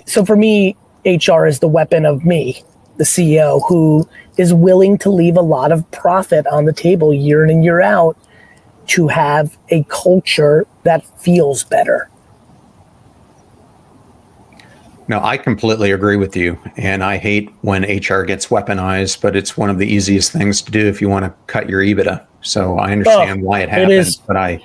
So for me, HR is the weapon of me, the CEO, who is willing to leave a lot of profit on the table year in and year out to have a culture that feels better. No, I completely agree with you. And I hate when HR gets weaponized, but it's one of the easiest things to do if you want to cut your EBITDA. So I understand why it happens, but I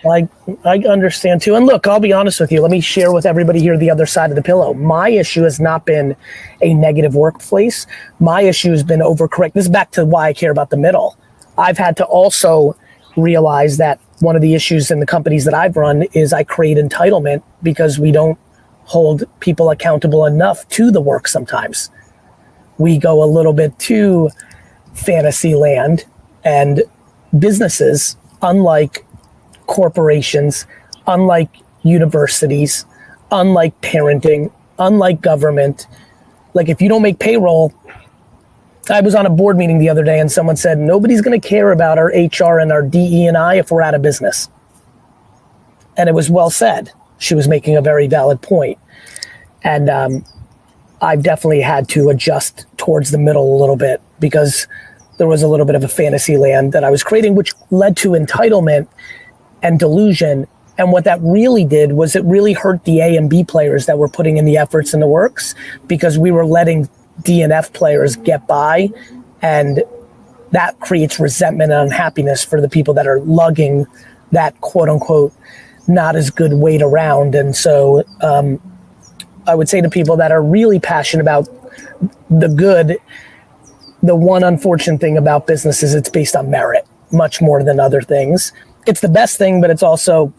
understand too. And look, I'll be honest with you. Let me share with everybody here the other side of the pillow. My issue has not been a negative workplace. My issue has been overcorrect. This is back to why I care about the middle. I've had to also realize that one of the issues in the companies that I've run is I create entitlement because we don't hold people accountable enough to the work sometimes. We go a little bit too fantasy land, and businesses, unlike corporations, unlike universities, unlike parenting, unlike government, like if you don't make payroll, I was on a board meeting the other day and someone said, nobody's gonna care about our HR and our DE&I if we're out of business. And it was well said. She was making a very valid point. And I've definitely had to adjust towards the middle a little bit because there was a little bit of a fantasy land that I was creating, which led to entitlement and delusion. And what that really did was it really hurt the A and B players that were putting in the efforts and the works, because we were letting D and F players get by, and that creates resentment and unhappiness for the people that are lugging that quote unquote not as good weight around. And so I would say to people that are really passionate about the good, the one unfortunate thing about business is it's based on merit much more than other things. It's the best thing, but it's also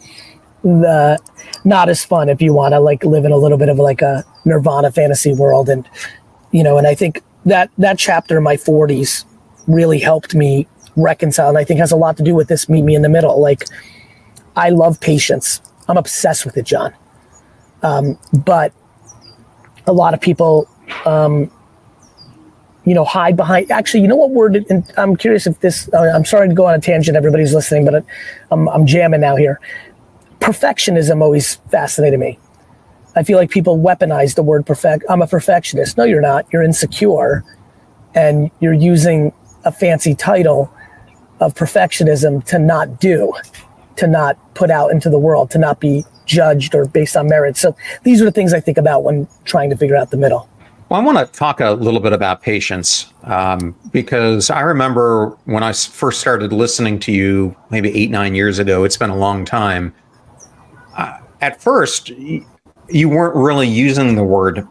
the not as fun if you want to like live in a little bit of like a Nirvana fantasy world. And, you know, and I think that chapter in my 40s really helped me reconcile. And I think has a lot to do with this meet me in the middle. Like, I love patience. I'm obsessed with it, John. But a lot of people, you know, hide behind, actually, you know what word, and I'm curious if this, I'm sorry to go on a tangent, everybody's listening, but I'm jamming now here. Perfectionism always fascinated me. I feel like people weaponize the word perfect. I'm a perfectionist. No, you're not. You're insecure, and you're using a fancy title of perfectionism to not do, to not put out into the world, to not be judged or based on merit. So these are the things I think about when trying to figure out the middle. Well, I want to talk a little bit about patience, because I remember when I first started listening to you maybe 8-9 years ago. It's been a long time. At first, you weren't really using the word